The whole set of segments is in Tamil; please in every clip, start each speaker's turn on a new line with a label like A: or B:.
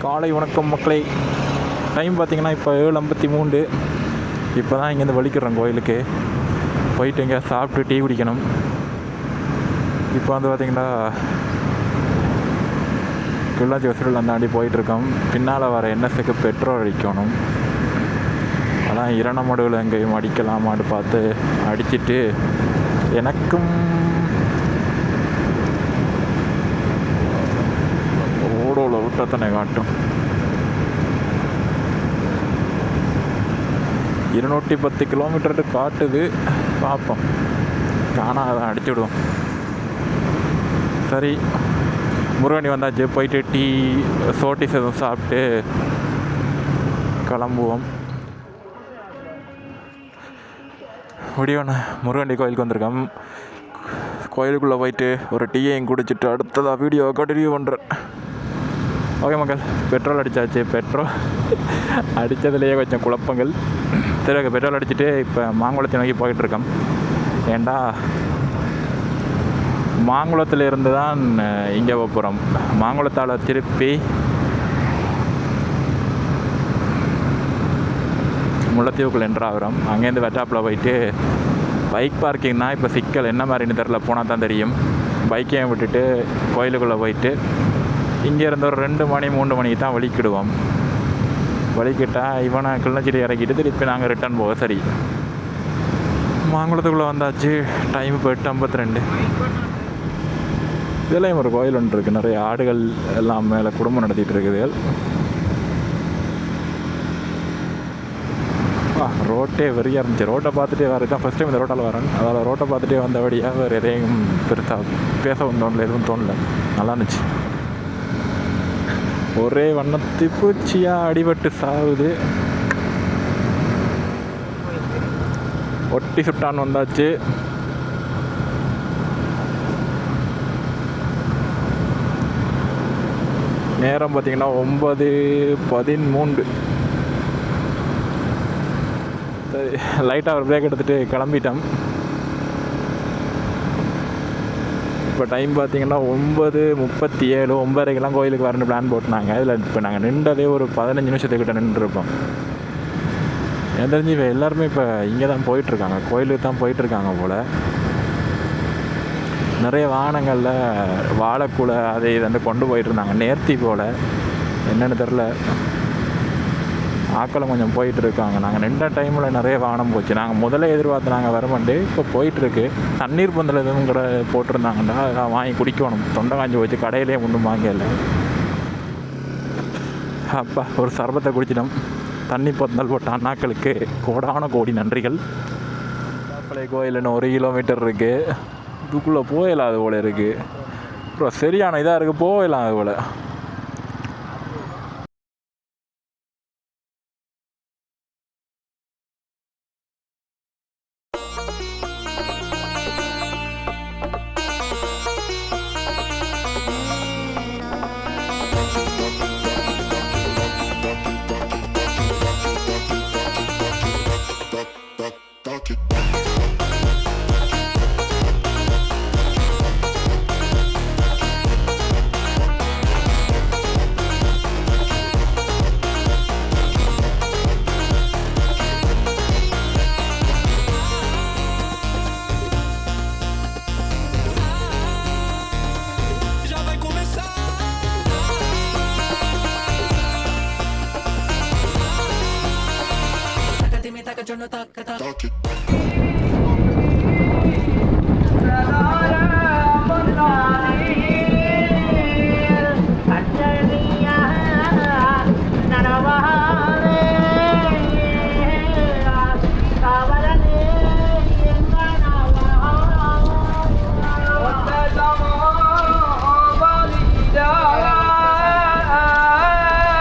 A: காலை வணக்கம் மக்களே. டைம் பார்த்திங்கன்னா இப்போ 7:53. இப்போ தான் இங்கேருந்து வலிக்கிறோம் கோயிலுக்கு. போயிட்டு எங்கேயா சாப்பிட்டு டீ குடிக்கணும். இப்போ வந்து பார்த்திங்கன்னா கிள்ளாச்சி வசூரில் தாண்டி போயிட்டுருக்கோம். பின்னால் வர என்எஸ்க்கு பெட்ரோல் அடிக்கணும். அதான் இரணமடுவில் எங்கேயும் அடிக்கலாமான்னு பார்த்து அடிச்சுட்டு எனக்கும் ஓடோவில் விட்டத்தனை காட்டும். 210 கிலோமீட்டர் காட்டுது. பார்ப்போம், காணாதான் அடிச்சு விடுவோம். சரி, முருகனி வந்தாச்சு. போயிட்டு டீ சோட்டிஸ் எதுவும் சாப்பிட்டு கிளம்புவோம். முடியோண்ணா முருகண்டி கோயிலுக்கு வந்திருக்கோம். கோயிலுக்குள்ளே போயிட்டு ஒரு டீயையும் குடிச்சிட்டு அடுத்ததாக வீடியோ கண்டினியூ பண்ணுறேன். ஓகே மக்கள், பெட்ரோல் அடித்தாச்சு. பெட்ரோல் அடித்ததுலேயே கொஞ்சம் குழப்பங்கள். சரி, ஓகே, பெட்ரோல் அடிச்சுட்டு இப்போ மாங்குளத்தை நோக்கி போயிட்டுருக்கோம். ஏண்டா மாங்குளத்தில் இருந்து தான் இங்கே போகிறோம். மாங்குளத்தால் திருப்பி முல்லைத்தீவுக்குள்ள என்ட்ராகிறோம். அங்கேருந்து வெட்டாப்பில் போயிட்டு பைக் பார்க்கிங்னா இப்போ சிக்கல் என்ன மாதிரின்னு தெரில, போனால் தான் தெரியும். பைக்கையும் விட்டுட்டு கோயிலுக்குள்ளே போயிட்டு இங்கேருந்து ஒரு 2 மணி 3 மணிக்கு தான் வலிக்கிடுவோம். வலிக்கிட்டால் இவனை கிள்ளச்சிட்டு இறக்கிட்டு திருப்பி நாங்கள் ரிட்டர்ன் போக. சரி, மாங்குளத்துக்குள்ளே வந்தாச்சு. டைம் இப்போ 8:52. இதுலேயும் ஒரு கோயில் ஒன்று இருக்குது. நிறைய ஆடுகள் எல்லாம் மேலே குடும்பம் நடத்திட்டு இருக்குது. ரோட்டே வெறியாக இருந்துச்சு. ரோட்டை பார்த்துட்டே வரது தான் ஃபஸ்ட் டைம் இந்த ரோட்டால் வரேன். அதால் ரோட்டை பார்த்துட்டே வந்தபடியாக வேறு எதையும் பெருசாக பேசவும் தோணல, எதுவும் தோணல. நல்லா இருந்துச்சு. ஒரே வண்ணத்து பூச்சியாக அடிபட்டு சாகுது. ஒட்டி சுட்டான் வந்தாச்சு. நேரம் பார்த்திங்கன்னா 9:13. சரி, லைட்டாக ஒரு பிரேக் எடுத்துகிட்டு கிளம்பிட்டோம். இப்போ டைம் பார்த்திங்கன்னா 9:37. 9:30க்கெல்லாம் கோயிலுக்கு வரணும் பிளான் போட்டுனாங்க. இதில் இப்போ நாங்கள் நின்றதே ஒரு 15 நிமிஷத்துக்கிட்ட நின்றுருப்போம். எனக்கு தெரிஞ்சு இப்போ எல்லாருமே இப்போ இங்கே தான் போயிட்டுருக்காங்க, கோயிலுக்கு தான் போயிட்டுருக்காங்க போல். நிறைய வாகனங்களில் வாழைக்கூலை அதை இதை வந்து கொண்டு போயிட்டுருந்தாங்க நேர்த்தி போல். என்னென்னு தெரில, ஆக்களும் கொஞ்சம் போயிட்டுருக்காங்க. நாங்கள் நின்ற டைமில் நிறைய வாகனம் போச்சு. நாங்கள் முதல்ல எதிர்பார்த்து நாங்கள் வரமாண்டு இப்போ போயிட்டுருக்கு. தண்ணீர் பந்தல் எதுவும் கூட போட்டிருந்தாங்கன்னா அதெல்லாம் வாங்கி குடிக்கணும். தொண்டை காஞ்சி போச்சு, கடையிலே ஒன்றும் வாங்கலை. அப்பா ஒரு சர்பத்தை குடிச்சிட்டோம். தண்ணி பந்தல் போட்ட அண்ணாக்களுக்கு கோடான கோடி நன்றிகள். பழைய கோயிலுன்னு 1 கிலோமீட்டர் இருக்குது. இதுக்குள்ளே போயிடலாம் அது போல் இருக்குது. அப்புறம் சரியான இதாக இருக்குது, போயிடலாம் அது போல்.
B: Yo no taca taca.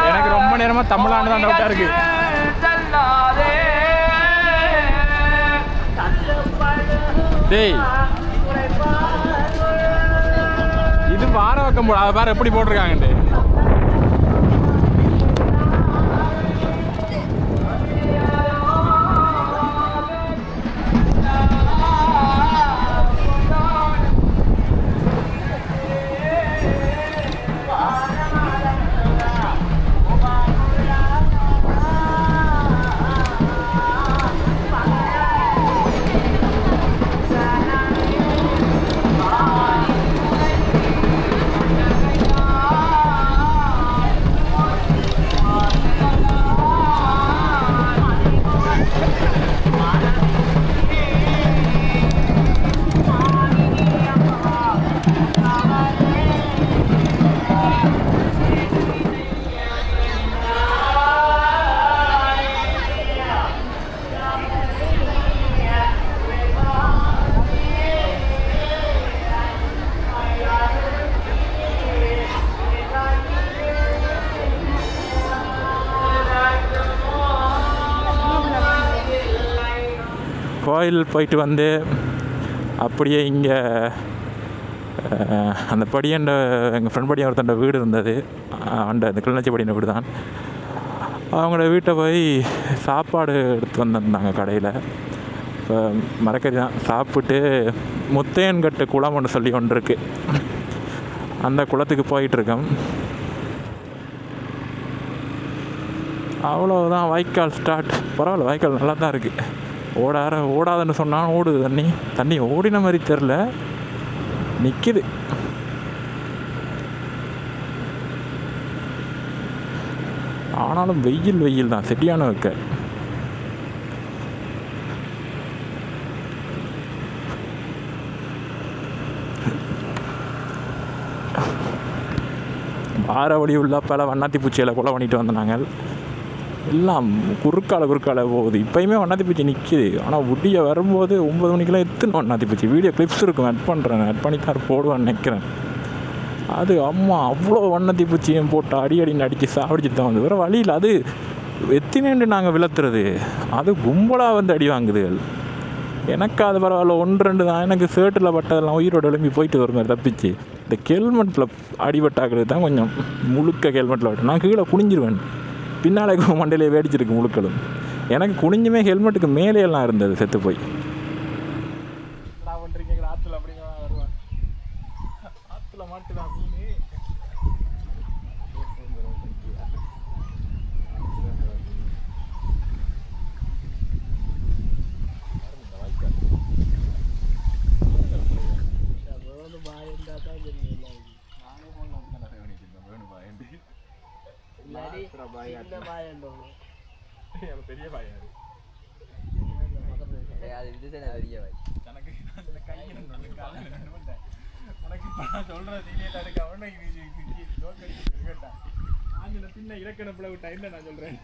A: எனக்கு ரொம்ப நேரமாக தமிழ்நாடு தான் டவுட்டாக இருக்குது. டேய், இது வார பக்கம் போட, அதை பாரு எப்படி போட்டிருக்காங்கன்ட்டு. கோயில் போயிட்டு வந்து அப்படியே இங்கே அந்த படியண்ட எங்கள் ஃப்ரெண்ட் படியன் ஒருத்தண்ட வீடு இருந்தது, அந்த கிளிநொச்சி படியண்ட வீடு தான். அவங்களோட வீட்டை போய் சாப்பாடு எடுத்து வந்திருந்தாங்க கடையில். இப்போ மரக்கறி தான் சாப்பிட்டு முத்தையன்கட்டு குளம் ஒன்று சொல்லி ஒன்று இருக்குது, அந்த குளத்துக்கு போயிட்டுருக்கோம். அவ்வளோதான், வாய்க்கால் ஸ்டார்ட். பரவாயில்ல, வாய்க்கால் நல்லா தான் இருக்குது. ஓடாதுன்னு சொன்னால் ஓடுது. தண்ணி ஓடின மாதிரி தெரில, நிற்கிது. ஆனாலும் வெயில் தான், சரியான வைக்க. வார வழி உள்ள பல வண்ணாத்தி பூச்சிகளை கொலை பண்ணிட்டு வந்த நாங்கள். எல்லாம் குறுக்கால போகுது. இப்போயுமே வண்ணாத்தி பூச்சி நிற்கிது. ஆனால் உடிய வரும்போது 9 மணிக்கெல்லாம் எத்தனை வண்ணாத்தி பூச்சி. வீடியோ கிளிப்ஸ் இருக்கும், ஆட் பண்ணுறேன், ஆட் பண்ணி தான் போடுவேன்னு நினைக்கிறேன். அது அம்மா அவ்வளோ வண்ணாத்தி பூச்சியும் போட்டு அடின்னு அடித்து சாப்பிடிச்சிட்டு தான் வந்து. வேறு வழியில் அது எத்தினேண்டு நாங்கள் விளத்துறது, அது கும்பலாக வந்து அடி வாங்குதுகள். எனக்கு அது பரவாயில்ல, 1-2 தான். எனக்கு ஷர்ட்டில் பட்டதெல்லாம் உயிரோடு எழும்பி போயிட்டு வர மாதிரி தப்பிச்சு. இந்த ஹெல்மெட்டில் அடிபட்டாக்கிறது தான் கொஞ்சம். முழுக்க ஹெல்மெட்டில் விட்டு நான் கீழே குனிஞ்சிருவேன். பின்னால் மண்டையிலே வேடிச்சிருக்கு முழுக்களும். எனக்கு குனிஞ்சுமே ஹெல்மெட்டுக்கு மேலேயெல்லாம் இருந்தது, செத்து போய். ஆற்றுல அப்படிங்க வருவேன், ஆற்றுல மாட்டுதான் மீன். பெரிய பாய் பின்ன இலக்கண பிளவு டைம்ல நான் சொல்றேன்.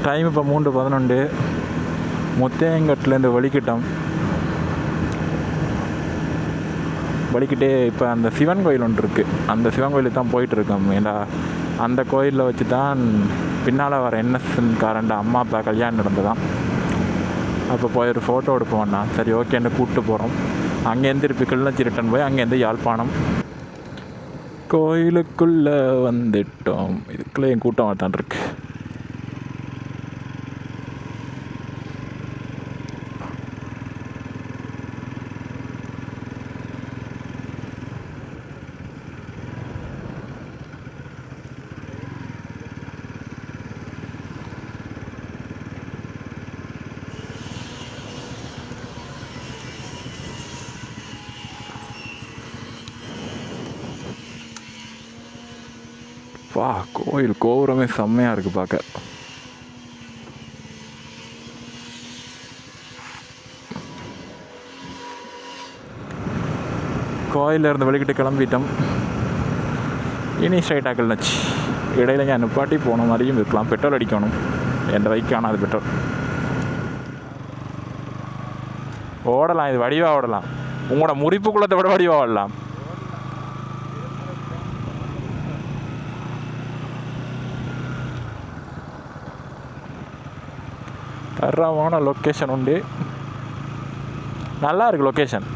A: டைம் இப்போ 3:11. முத்தையங்கட்டிலேருந்து வலிக்கிட்டே இப்போ அந்த சிவன் கோயில் ஒன்று இருக்குது, அந்த சிவன் கோயிலுக்கு தான் போயிட்டுருக்கோம். ஏன்னா அந்த கோயிலில் வச்சு தான் பின்னால் வர NSN காரண்ட அம்மா அப்பா கல்யாணம் நடந்ததான். அப்போ போய் ஒரு ஃபோட்டோ எடுப்போம்ண்ணா. சரி ஓகேன்னு கூப்பிட்டு போகிறோம். அங்கேருந்து திருப்பி கிளிநொச்சி ரிட்டன் போய் அங்கேருந்து யாழ்ப்பாணம். கோயிலுக்குள்ளே வந்துட்டோம். இதுக்குள்ளே என் கூட்டம் தான் இருக்கு. வா, கோயில் கோபுரமே செம்மையாக இருக்குது பார்க்க. கோயிலில் இருந்து வெளிக்கிட்டு கிளம்பிட்டோம். இனி ஸ்ட்ரைட்டாக கிளச்சி இடையில ஞான் நிப்பாட்டி போன மாதிரியும் இருக்கலாம். பெட்ரோல் அடிக்கணும். என் பைக் காணாது பெட்ரோல். ஓடலாம், இது வடிவாக ஓடலாம். உங்களோட முறிப்பு குளத்தை விட வடிவாக ஓடலாம். தரமான லொக்கேஷன் உண்டு. நல்லா இருக்குது லொக்கேஷன்.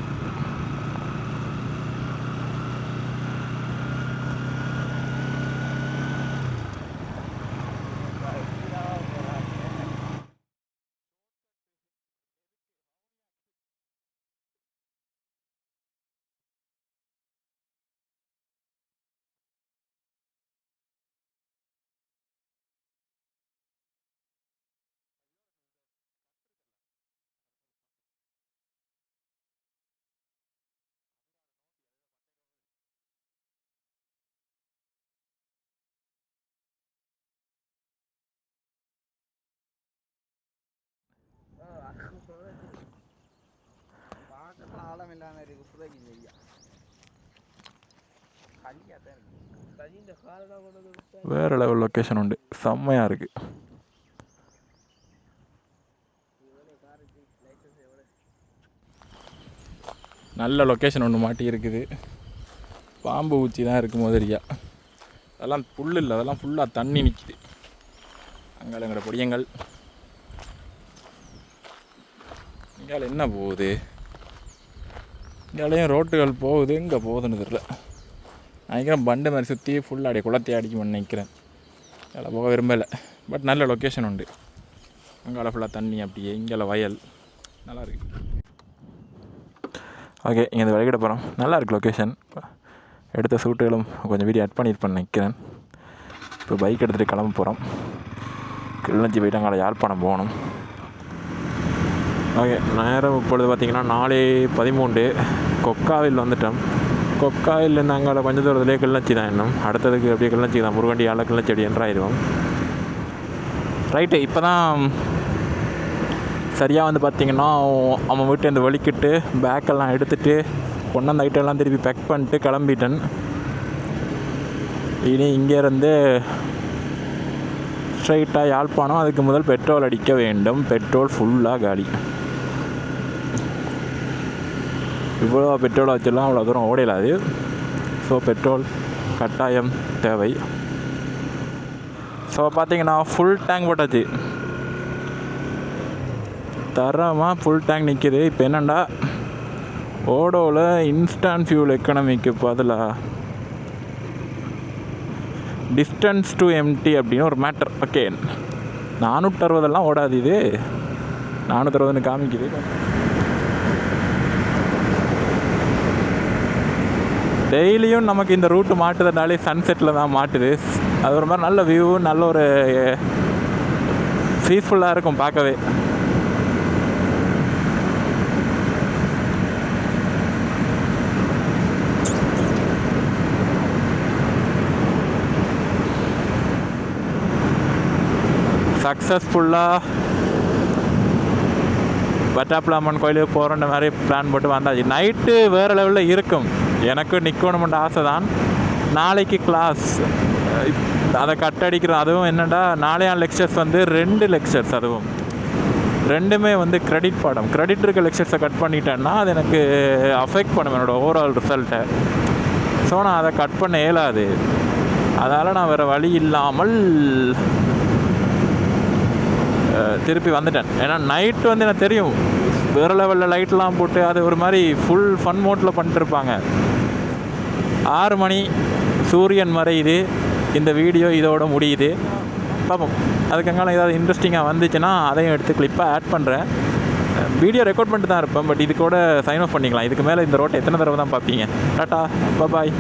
A: வேறு லெவல் லொக்கேஷன் உண்டு. செம்மையாக இருக்குது. நல்ல லொக்கேஷன் ஒன்று மாட்டி இருக்குது. பாம்பு ஊச்சி தான் இருக்குது முதலியா. அதெல்லாம் புல் இல்லை, அதெல்லாம் ஃபுல்லாக தண்ணி நிற்கிது. அங்கே எங்களோட பொடியங்கள். இங்கால என்ன போகுது? இங்காலையும் ரோட்டுகள் போகுது. இங்கே போகுதுன்னு தெரியல. நினைக்கிறேன் பண்டு மாதிரி சுற்றி ஃபுல்லாக அப்படியே குளத்தை அடிக்கும்னு நினைக்கிறேன். அதில் போக விரும்பலை. பட் நல்ல லொக்கேஷன் உண்டு. அங்கால ஃபுல்லாக தண்ணி அப்படியே, இங்கே வயல். நல்லாயிருக்கு. ஓகே, இங்கே இந்த வழிகிட போகிறோம். நல்லாயிருக்கு லொக்கேஷன். எடுத்த சூட்டுகளும் கொஞ்சம் வீடியோ ஆட் பண்ணியிருப்பேன் நினைக்கிறேன். இப்போ பைக் எடுத்துகிட்டு கிளம்ப போகிறோம். கிளிநொச்சி போய்ட்டு அங்கே யாழ்ப்பாணம் போகணும். ஓகே, நேரம் இப்பொழுது பார்த்திங்கன்னா 4:13. கொக்காவில் வந்துட்டோம். கொக்காவிலேருந்து அங்கே கொஞ்சம் தூரத்துலேயே கிளிநொச்சி தான். இன்னும் அடுத்ததுக்கு அப்படியே கிளிநொச்சி தான். முருகண்டியால் கிளிநொச்சி அப்படி என்றாயிடுவோம். ரைட்டு, இப்போ தான் சரியாக வந்து பார்த்திங்கன்னா அவன் வீட்டு அந்த வலிக்கிட்டு பேக்கெல்லாம் எடுத்துகிட்டு கொண்டாந்து ஐட்டெல்லாம் திருப்பி பேக் பண்ணிட்டு கிளம்பிட்டேன். இனி இங்கேருந்து ஸ்ட்ரைட்டாக யாழ்ப்பாணம். அதுக்கு முதல் பெட்ரோல் அடிக்க வேண்டும். பெட்ரோல் ஃபுல்லாக காலி. இவ்வளோ பெட்ரோலை வச்செல்லாம் அவ்வளோ தூரம் ஓடையிலாது. ஸோ பெட்ரோல் கட்டாயம் தேவை. ஸோ பார்த்திங்கன்னா ஃபுல் டேங்க் போட்டாச்சு. தரமாக ஃபுல் டேங்க் நிற்கிது. இப்போ என்னென்னா ஓடோவில் இன்ஸ்டன்ட் ஃபியூல் எக்கனாமிக்கு பதிலாக டிஸ்டன்ஸ் டு எம்டி அப்படின்னு ஒரு மேட்டர். ஓகே, 460 ஓடாது. இது 460 காமிக்குது. டெய்லியும் நமக்கு இந்த ரூட்டு மாட்டுறதுனாலே சன்செட்டில் தான் மாட்டுது. அது ஒரு மாதிரி நல்ல வியூ, நல்ல ஒரு பீஸ்ஃபுல்லாக இருக்கும் பார்க்கவே. சக்ஸஸ்ஃபுல்லாக வட்டாப்பிளாமன் கோயிலுக்கு போகிறோன்ற மாதிரி பிளான் போட்டு வந்தாச்சு. நைட்டு வேறு லெவலில் இருக்கும். எனக்கு நிற்கணுமென்ற ஆசை தான். நாளைக்கு கிளாஸ் அதை கட்டடிக்கிறோம். அதுவும் என்னென்னா நாளையான் லெக்சர்ஸ் வந்து 2 லெக்சர்ஸ். அதுவும் ரெண்டுமே வந்து கிரெடிட் பாடம். கிரெடிட் இருக்க லெக்சர்ஸை கட் பண்ணிட்டேன்னா அது எனக்கு அஃபெக்ட் பண்ணும் என்னோடய ஓவரால் ரிசல்ட்டை. ஸோ நான் அதை கட் பண்ண இயலாது. அதனால் நான் வேறு வழி இல்லாமல் திருப்பி வந்துட்டேன். ஏன்னா நைட்டு வந்து எனக்கு தெரியும் வேறு லெவலில் லைட்லாம் போட்டு அது ஒரு மாதிரி ஃபுல் ஃபன் மோட்டில் பண்ணிட்டுருப்பாங்க. 6 மணி சூரியன் மறையுது, இந்த வீடியோ இதோட முடியுது. பார்ப்போம், அதுக்கங்கால ஏதாவது இன்ட்ரெஸ்டிங்காக வந்துச்சுன்னா அதையும் எடுத்து கிளிப்பாக ஆட் பண்ணுறேன். வீடியோ ரெக்கார்ட் பண்ணிட்டு தான் இருப்பேன், பட் இது கூட சைன் ஆஃப் பண்ணிக்கலாம். இதுக்கு மேலே இந்த ரோட்டை எத்தனை தடவை தான் பார்ப்பீங்க. டாட்டா, பாய்.